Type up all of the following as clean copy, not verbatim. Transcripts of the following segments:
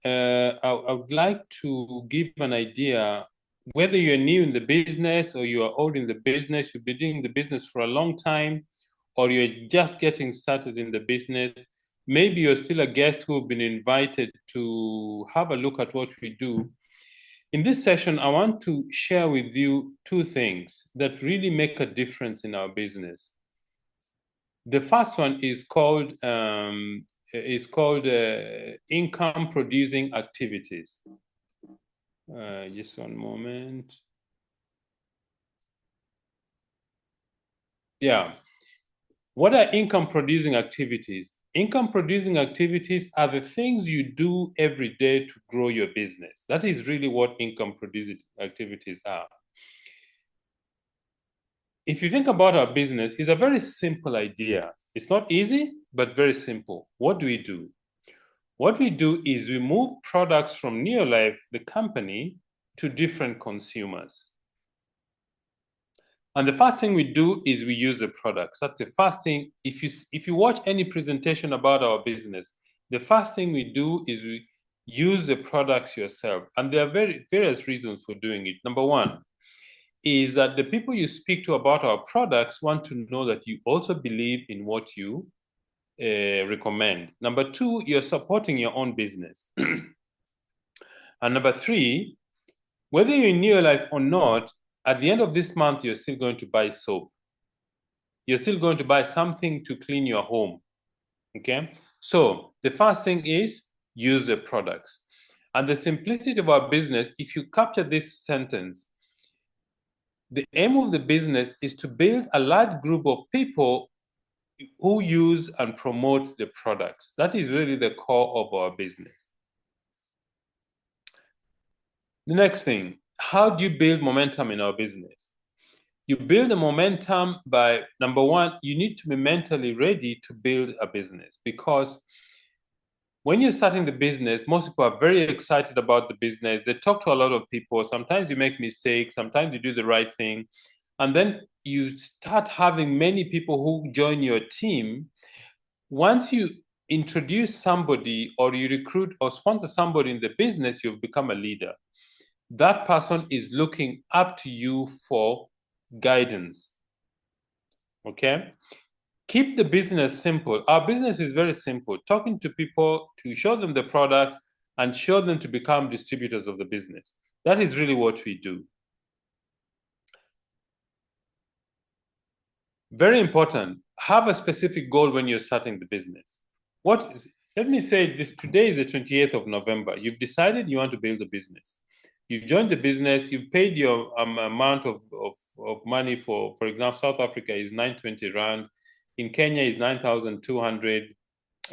I would like to give an idea whether you're new in the business or you are old in the business, you've been doing the business for a long time, or you're just getting started in the business. Maybe you're still a guest who've been invited to have a look at what we do. In this session, I want to share with you two things that really make a difference in our business. The first one is called income producing activities. Just one moment. Yeah. What are income producing activities? Income producing activities are the things you do every day to grow your business. That is really what income producing activities are. If you think about our business, it's a very simple idea. It's not easy, but very simple. What do we do? What we do is we move products from Neolife, the company, to different consumers. And the first thing we do is we use the products. That's the first thing. If you watch any presentation about our business, the first thing we do is we use the products yourself. And there are various reasons for doing it. Number one is that the people you speak to about our products want to know that you also believe in what you recommend. Number two, you're supporting your own business. And number three, whether you're in Neolife or not, at the end of this month, you're still going to buy soap. You're still going to buy something to clean your home. Okay? So the first thing is use the products. And the simplicity of our business, if you capture this sentence, the aim of the business is to build a large group of people who use and promote the products. That is really the core of our business. The next thing, how do you build momentum in our business? You build the momentum by, number one, you need to be mentally ready to build a business, because when you're starting the business, most people are very excited about the business. They talk to a lot of people. Sometimes you make mistakes. Sometimes you do the right thing. And then you start having many people who join your team. Once you introduce somebody or you recruit or sponsor somebody in the business, you've become a leader. That person is looking up to you for guidance. Okay? Keep the business simple. Our business is very simple. Talking to people to show them the product and show them to become distributors of the business. That is really what we do. Very important. Have a specific goal when you're starting the business. Let me say this, today is the 28th of November. You've decided you want to build a business. You've joined the business, you've paid your amount of money for example, South Africa is 920 Rand. In Kenya is 9,200.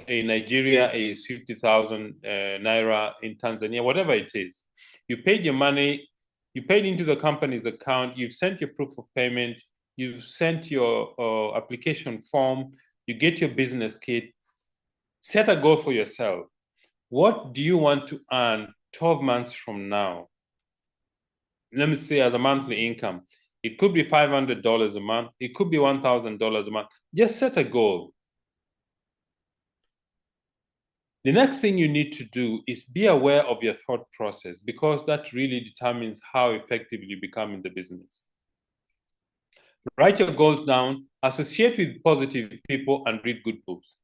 In Nigeria is 50,000 Naira. In Tanzania, whatever it is. You paid your money, you paid into the company's account, you've sent your proof of payment, you've sent your application form, you get your business kit. Set a goal for yourself. What do you want to earn 12 months from now? Let me say as a monthly income. It could be $500 a month. It could be $1,000 a month. Just set a goal. The next thing you need to do is be aware of your thought process, because that really determines how effective you become in the business. Write your goals down, associate with positive people, and read good books.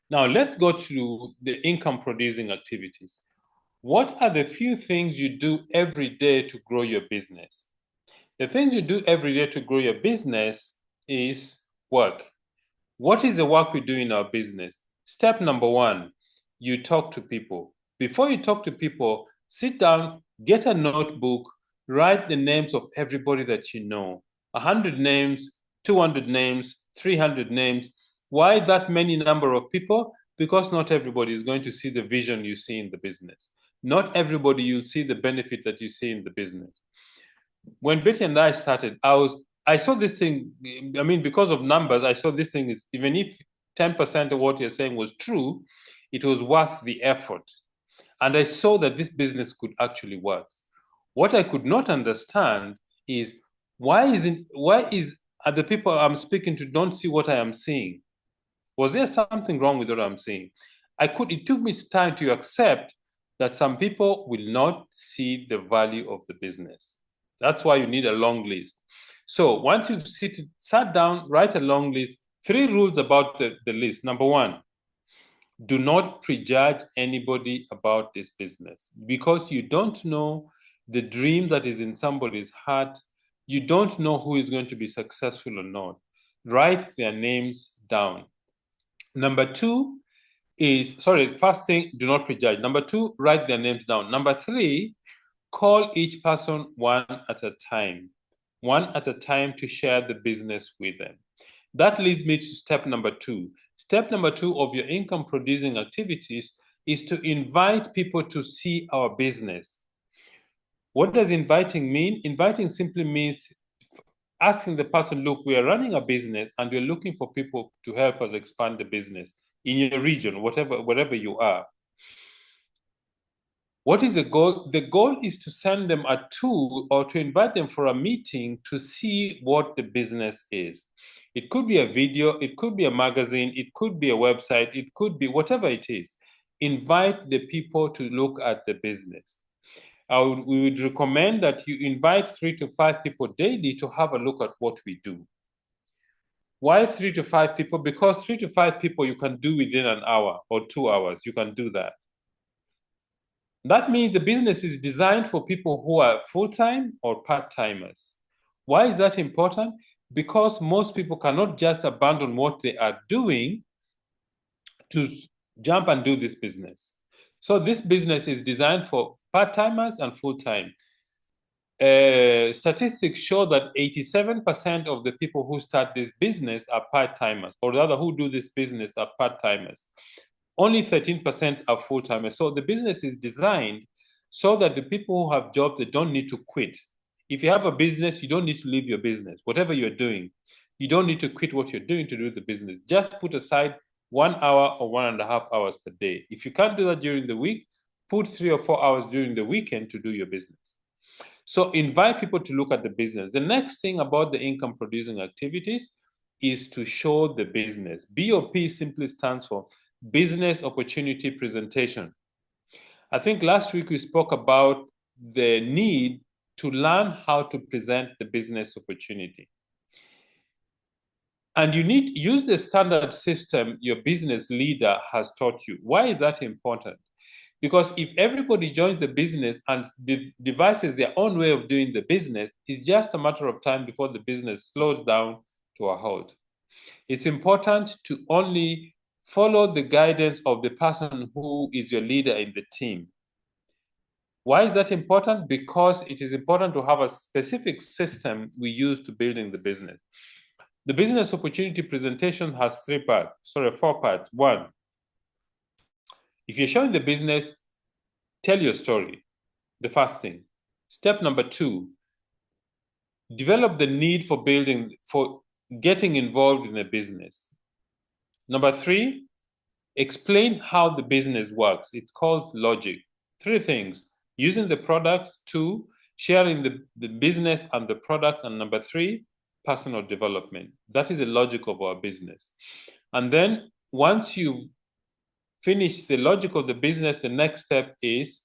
Now, let's go to the income producing activities. What are the few things you do every day to grow your business? The things you do every day to grow your business is work. What is the work we do in our business? Step number one, you talk to people. Before you talk to people, sit down, get a notebook, write the names of everybody that you know. 100 names, 200 names, 300 names. Why that many number of people? Because not everybody is going to see the vision you see in the business. Not everybody will see the benefit that you see in the business. When Betty and I started, I saw this thing, I mean, because of numbers, I saw this thing is, even if 10% of what you're saying was true, it was worth the effort. And I saw that this business could actually work. What I could not understand is why are the people I'm speaking to don't see what I am seeing? Was there something wrong with what I'm seeing? It took me time to accept that some people will not see the value of the business. That's why you need a long list. So once you've sat down, write a long list. 3 rules about the list. Number 1, do not prejudge anybody about this business, because you don't know the dream that is in somebody's heart. You don't know who is going to be successful or not. Write their names down. Number 2 is, first thing, do not prejudge. Number 2, write their names down. Number 3, call each person one at a time to share the business with them. That leads me to step number 2. Step number 2 of your income producing activities is to invite people to see our business. What does inviting mean? Inviting simply means asking the person, look, we are running a business and we're looking for people to help us expand the business in your region, wherever you are. What is the goal? The goal is to send them a tool or to invite them for a meeting to see what the business is. It could be a video, it could be a magazine, it could be a website, it could be whatever it is. Invite the people to look at the business. We would recommend that you invite 3 to 5 people daily to have a look at what we do. Why 3 to 5 people? Because 3 to 5 people you can do within an hour or 2 hours. You can do that. That means the business is designed for people who are full-time or part-timers. Why is that important? Because most people cannot just abandon what they are doing to jump and do this business. So this business is designed for part-timers and full-time. Statistics show that 87% of the people who start this business are part-timers, or rather who do this business are part-timers. Only 13% are full-timers. So the business is designed so that the people who have jobs, they don't need to quit. If you have a business, you don't need to leave your business. Whatever you're doing, you don't need to quit what you're doing to do the business. Just put aside 1 hour or 1.5 hours per day. If you can't do that during the week, put 3 or 4 hours during the weekend to do your business. So invite people to look at the business. The next thing about the income producing activities is to show the business. BOP simply stands for Business Opportunity Presentation. I think last week we spoke about the need to learn how to present the business opportunity. And you need to use the standard system your business leader has taught you. Why is that important? Because if everybody joins the business and devises their own way of doing the business, it's just a matter of time before the business slows down to a halt. It's important to only follow the guidance of the person who is your leader in the team. Why is that important? Because it is important to have a specific system we use to building the business. The business opportunity presentation has 4 parts. 1, if you're showing the business, tell your story, the first thing. Step number 2, develop the need for getting involved in a business. Number 3, explain how the business works. It's called logic. 3 things: using the products. 2, sharing the business and the product. And number 3, personal development. That is the logic of our business. And then once you finish the logic of the business, the next step is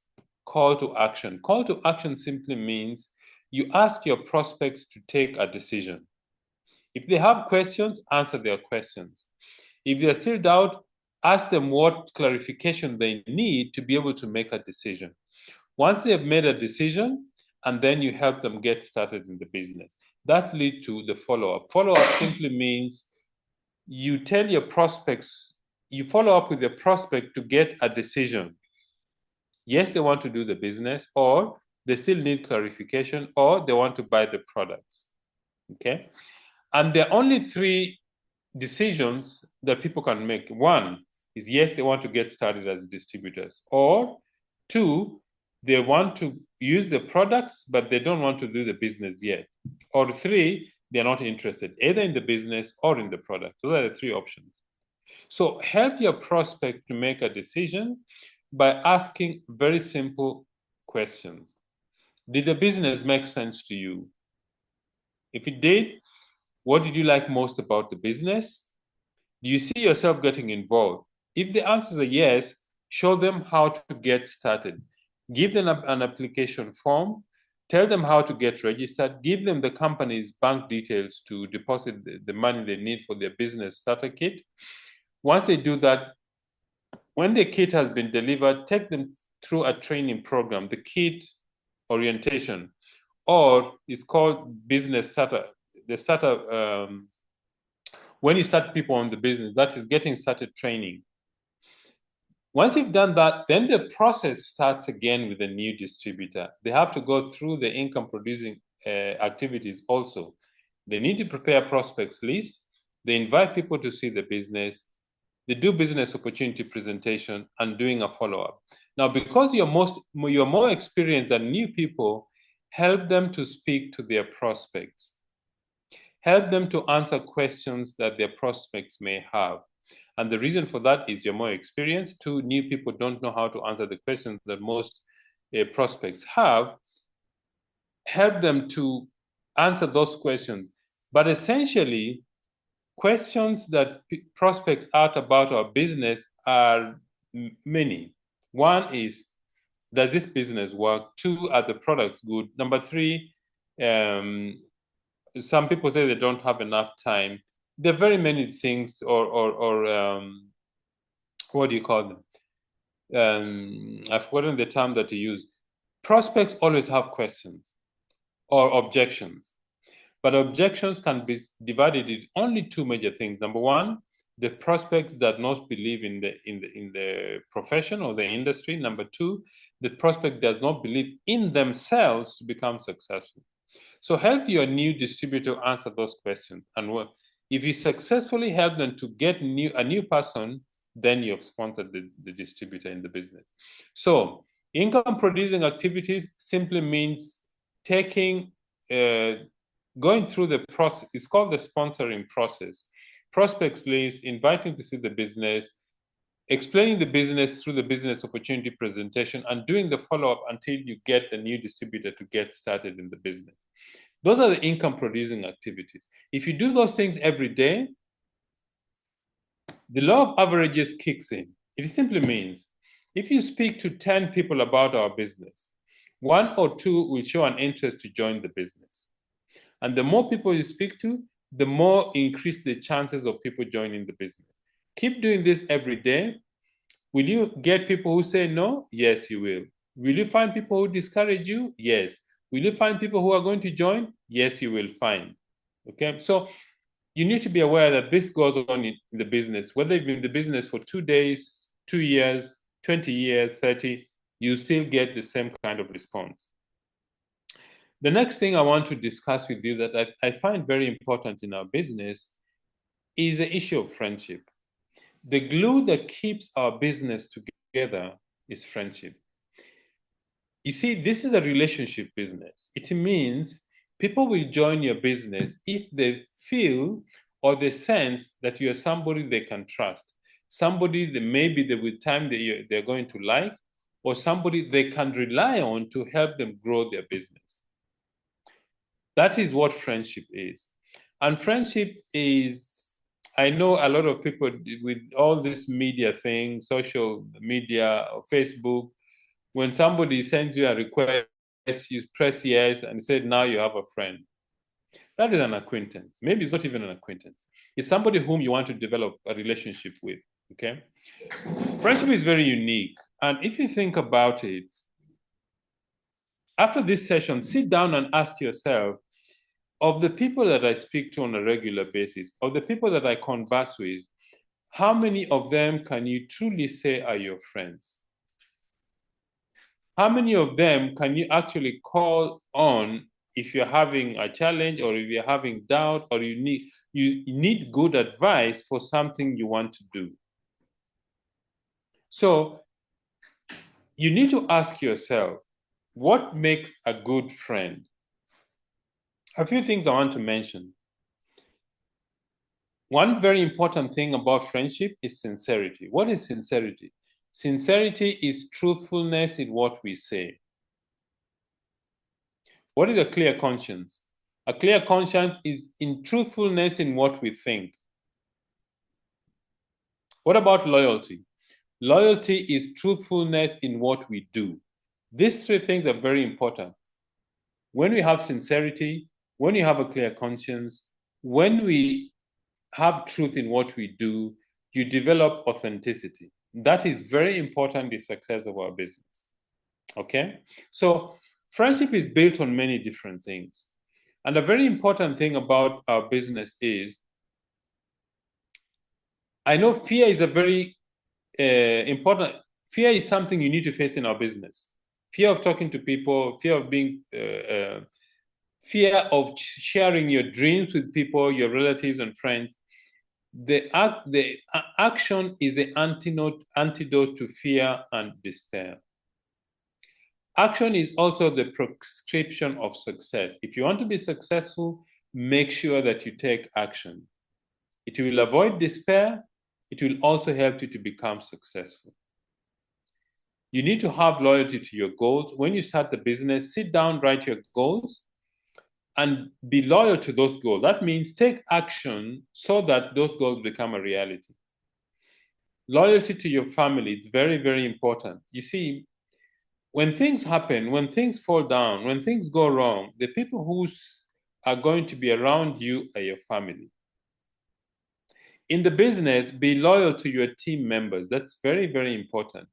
call to action. Call to action simply means you ask your prospects to take a decision. If they have questions, answer their questions. If they're still doubt, ask them what clarification they need to be able to make a decision. Once they have made a decision, and then you help them get started in the business. That leads to the follow-up. Follow-up simply means you tell your prospects, you follow up with your prospect to get a decision. Yes, they want to do the business, or they still need clarification, or they want to buy the products. Okay? And there are only 3 decisions that people can make. 1 is yes, they want to get started as distributors, or 2, they want to use the products, but they don't want to do the business yet, or 3, they're not interested either in the business or in the product. Those are the 3 options. So help your prospect to make a decision by asking very simple questions. Did the business make sense to you? If it did, what did you like most about the business? Do you see yourself getting involved? If the answers are yes, Show them how to get started. Give them an application form. Tell them how to get registered. Give them the company's bank details to deposit the money they need for their business starter kit. Once they do that, when the kit has been delivered, take them through a training program, the kit orientation, or it's called business starter. The starter, when you start people on the business, that is getting started training. Once you've done that, then the process starts again with a new distributor. They have to go through the income producing activities also. They need to prepare prospects list. They invite people to see the business. They do business opportunity presentation and doing a follow-up. Now, because you're more experienced than new people, help them to speak to their prospects. Help them to answer questions that their prospects may have. And the reason for that is you're more experienced. Two, new people don't know how to answer the questions that most prospects have. Help them to answer those questions. But essentially, questions that prospects ask about our business are many. One is, does this business work? Two, are the products good? Number three, some people say they don't have enough time. There are very many things, or what do you call them? I've forgotten the term that you use. Prospects always have questions or objections, but objections can be divided in only two major things. Number one, the prospect does not believe in the profession or the industry. Number two, the prospect does not believe in themselves to become successful. So help your new distributor answer those questions. And if you successfully help them to get a new person, then you've sponsored the distributor in the business. So income producing activities simply means going through the process. It's called the sponsoring process. Prospects list, inviting to see the business, explaining the business through the business opportunity presentation, and doing the follow-up until you get the new distributor to get started in the business. Those are the income producing activities. If you do those things every day, the law of averages kicks in. It simply means if you speak to 10 people about our business, 1 or 2 will show an interest to join the business. And the more people you speak to, the more increase the chances of people joining the business. Keep doing this every day. Will you get people who say no? Yes, you will. Will you find people who discourage you? Yes. Will you find people who are going to join? Yes, you will find. Okay, so you need to be aware that this goes on in the business. Whether you've been in the business for 2 days, 2 years, 20 years, 30, you still get the same kind of response. The next thing I want to discuss with you that I find very important in our business is the issue of friendship. The glue that keeps our business together is friendship. You see, this is a relationship business. It means people will join your business if they feel or they sense that you are somebody they can trust, somebody that maybe they will time they're going to like, or somebody they can rely on to help them grow their business. That is what friendship is. And friendship is, I know a lot of people with all this media thing, social media, Facebook, when somebody sends you a request, you press yes and say, now you have a friend. That is an acquaintance. Maybe it's not even an acquaintance. It's somebody whom you want to develop a relationship with, okay? Friendship is very unique. And if you think about it, after this session, sit down and ask yourself, of the people that I speak to on a regular basis, of the people that I converse with, how many of them can you truly say are your friends? How many of them can you actually call on if you're having a challenge or if you're having doubt or you need good advice for something you want to do? So you need to ask yourself, what makes a good friend? A few things I want to mention. One very important thing about friendship is sincerity. What is sincerity? Sincerity is truthfulness in what we say. What is a clear conscience? A clear conscience is in truthfulness in what we think. What about loyalty? Loyalty is truthfulness in what we do. These three things are very important. When we have sincerity, when you have a clear conscience, when we have truth in what we do, you develop authenticity. That is very important in the success of our business. Okay? So friendship is built on many different things. And a very important thing about our business is, I know fear is a very important, fear is something you need to face in our business. Fear of talking to people, fear of being, fear of sharing your dreams with people, your relatives and friends. The action is the antidote to fear and despair. Action is also the prescription of success. If you want to be successful, make sure that you take action. It will avoid despair. It will also help you to become successful. You need to have loyalty to your goals. When you start the business, sit down, write your goals, and be loyal to those goals. That means take action so that those goals become a reality. Loyalty to your family is very, very important. You see, when things happen, when things fall down, when things go wrong, the people who are going to be around you are your family. In the business, be loyal to your team members. That's very, very important.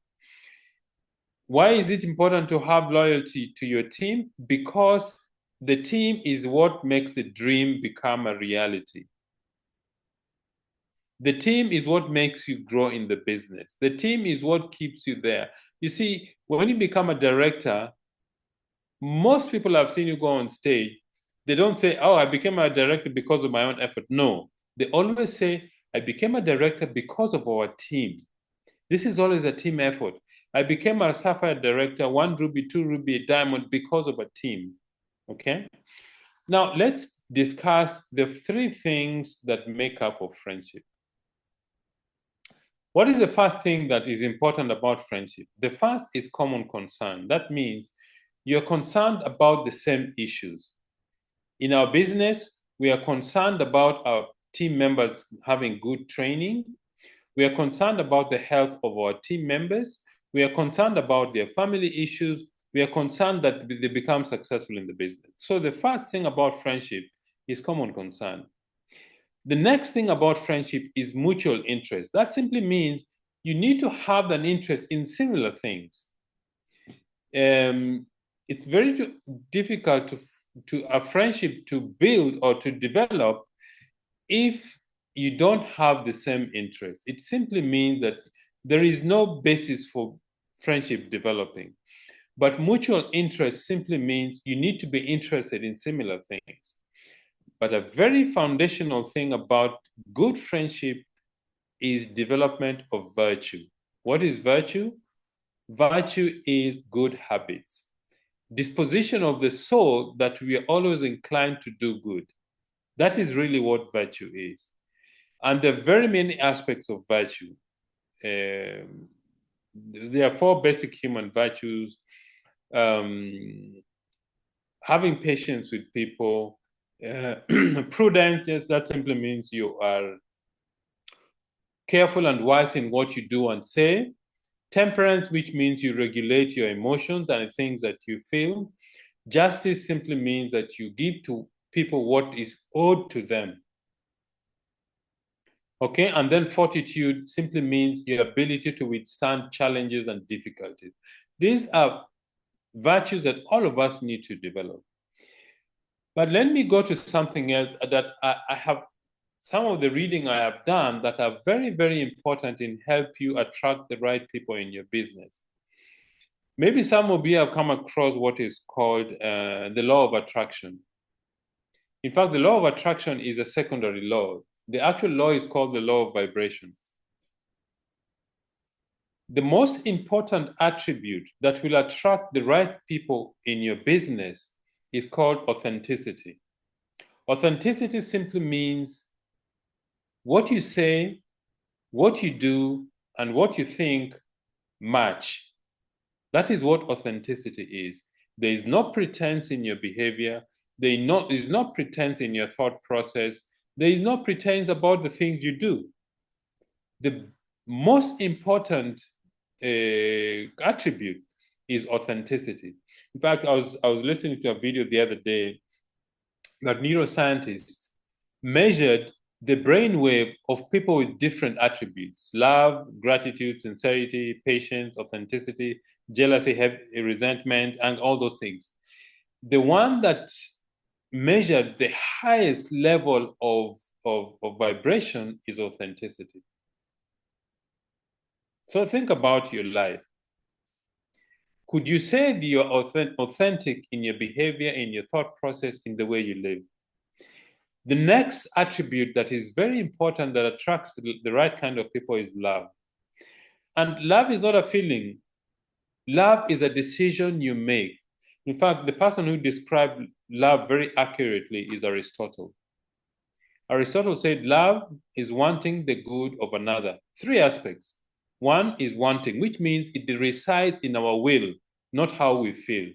Why is it important to have loyalty to your team? Because the team is what makes the dream become a reality. The team is what makes you grow in the business. The team is what keeps you there. You see, when you become a director, most people I've seen you go on stage, they don't say, oh, I became a director because of my own effort. No, they always say, I became a director because of our team. This is always a team effort. I became a Sapphire director, 1 ruby, 2 ruby, a diamond because of a team. Okay? Now, let's discuss the 3 things that make up a friendship. What is the first thing that is important about friendship? The first is common concern. That means you're concerned about the same issues. In our business, we are concerned about our team members having good training. We are concerned about the health of our team members. We are concerned about their family issues. We are concerned that they become successful in the business. So the first thing about friendship is common concern. The next thing about friendship is mutual interest. That simply means you need to have an interest in similar things. It's very difficult to a friendship to build or to develop if you don't have the same interest. It simply means that there is no basis for friendship developing. But mutual interest simply means you need to be interested in similar things. But a very foundational thing about good friendship is development of virtue. What is virtue? Virtue is good habits. Disposition of the soul that we are always inclined to do good. That is really what virtue is. And there are very many aspects of virtue. There are 4 basic human virtues. Having patience with people. Prudence, yes, that simply means you are careful and wise in what you do and say. Temperance, which means you regulate your emotions and things that you feel. Justice simply means that you give to people what is owed to them. Okay, and then fortitude simply means your ability to withstand challenges and difficulties. These are virtues that all of us need to develop. But let me go to something else that I have, some of the reading I have done that are very, very important in help you attract the right people in your business. Maybe some of you have come across what is called the law of attraction. In fact, the law of attraction is a secondary law. The actual law is called the law of vibration. The most important attribute that will attract the right people in your business is called authenticity. Authenticity simply means what you say, what you do, and what you think match. That is what authenticity is. There is no pretense in your behavior. There is no pretense in your thought process. There is no pretense about the things you do. The most important attribute is authenticity. In fact, I was listening to a video the other day that neuroscientists measured the brainwave of people with different attributes: love, gratitude, sincerity, patience, authenticity, jealousy, resentment, and all those things. The one that measured the highest level of vibration is authenticity. So think about your life. Could you say that you're authentic in your behavior, in your thought process, in the way you live? The next attribute that is very important that attracts the right kind of people is love. And love is not a feeling. Love is a decision you make. In fact, the person who described love very accurately is Aristotle. Aristotle said love is wanting the good of another. Three aspects. One is wanting, which means it resides in our will, not how we feel.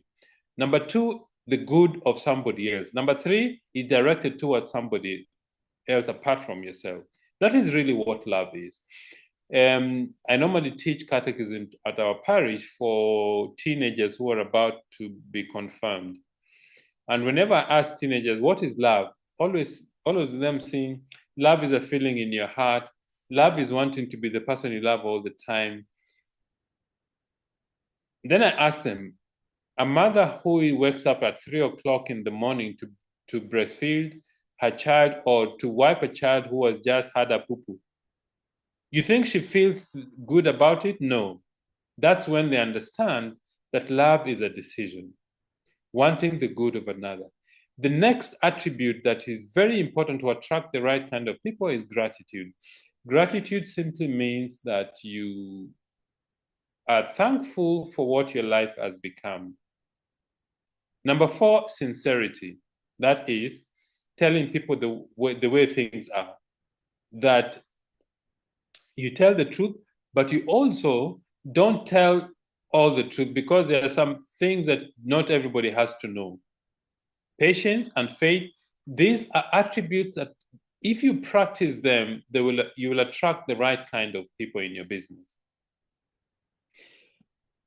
Number two, the good of somebody else. Number three is directed towards somebody else apart from yourself. That is really what love is. I normally teach catechism at our parish for teenagers who are about to be confirmed. And whenever I ask teenagers, what is love? Always them saying, love is a feeling in your heart. Love is wanting to be the person you love all the time. Then I ask them, a mother who wakes up at 3 o'clock in the morning to breastfeed her child or to wipe a child who has just had a poo-poo, you think she feels good about it? No. That's when they understand that love is a decision, wanting the good of another. The next attribute that is very important to attract the right kind of people is gratitude. Gratitude simply means that you are thankful for what your life has become. Number four, sincerity. That is telling people the way things are. That you tell the truth, but you also don't tell all the truth, because there are some things that not everybody has to know. Patience and faith, these are attributes that if you practice them, you will attract the right kind of people in your business.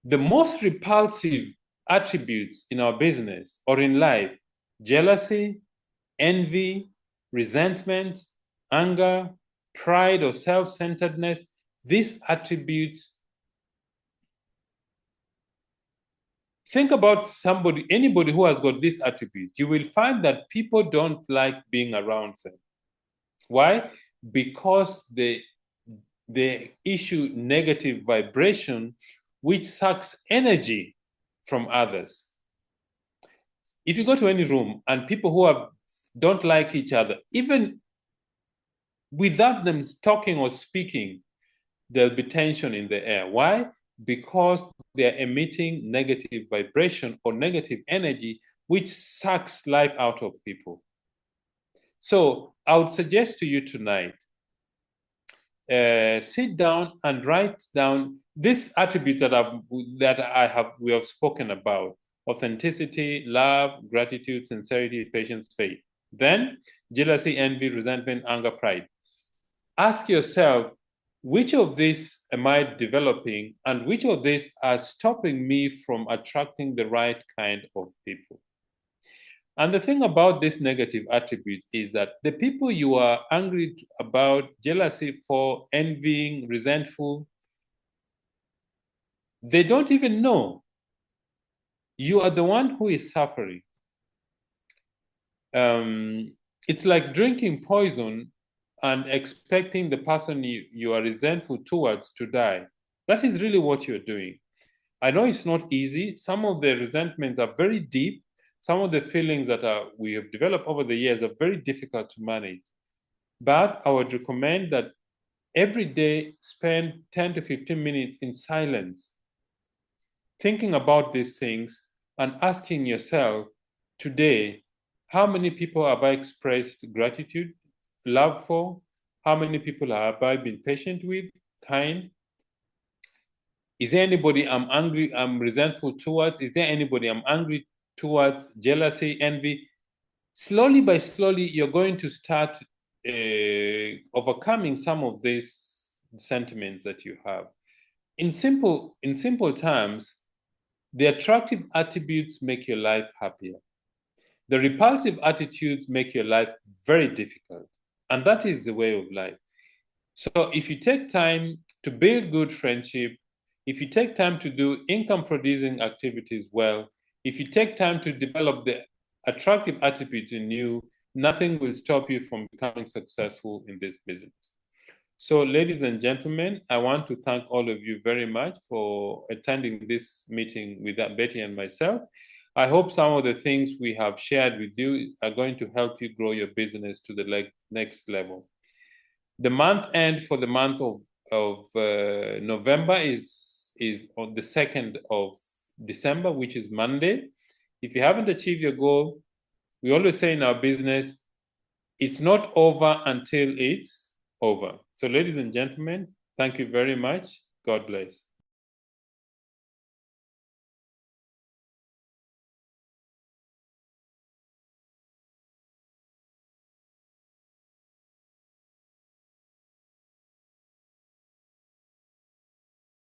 The most repulsive attributes in our business or in life: jealousy, envy, resentment, anger, pride or self-centeredness. These attributes, think about anybody who has got these attributes, you will find that people don't like being around them. Why? Because they issue negative vibration, which sucks energy from others. If you go to any room and people who don't like each other, even without them talking or speaking, there'll be tension in the air. Why? Because they're emitting negative vibration or negative energy, which sucks life out of people. So I would suggest to you tonight, sit down and write down this attribute we have spoken about: authenticity, love, gratitude, sincerity, patience, faith. Then jealousy, envy, resentment, anger, pride. Ask yourself, which of these am I developing, and which of these are stopping me from attracting the right kind of people? And the thing about this negative attribute is that the people you are angry about, jealousy for, envying, resentful, they don't even know. You are the one who is suffering. It's like drinking poison and expecting the person you are resentful towards to die. That is really what you're doing. I know it's not easy. Some of the resentments are very deep. Some of the feelings that we have developed over the years are very difficult to manage. But I would recommend that every day spend 10 to 15 minutes in silence, thinking about these things and asking yourself, today, how many people have I expressed gratitude, love for? How many people have I been patient with, kind? Is there anybody I'm angry, I'm resentful towards? Is there anybody I'm angry towards? Jealousy, envy? Slowly by slowly, you're going to start overcoming some of these sentiments that you have. in simple terms, the attractive attributes make your life happier. The repulsive attitudes make your life very difficult. And that is the way of life. So if you take time to build good friendship, if you take time to do income-producing activities well, if you take time to develop the attractive attributes in you, nothing will stop you from becoming successful in this business. So, ladies and gentlemen, I want to thank all of you very much for attending this meeting with Betty and myself. I hope some of the things we have shared with you are going to help you grow your business to the next level. The month end for the month of November is on the 2nd of December, which is Monday. If you haven't achieved your goal, we always say in our business, it's not over until it's over. So ladies and gentlemen, thank you very much. God bless.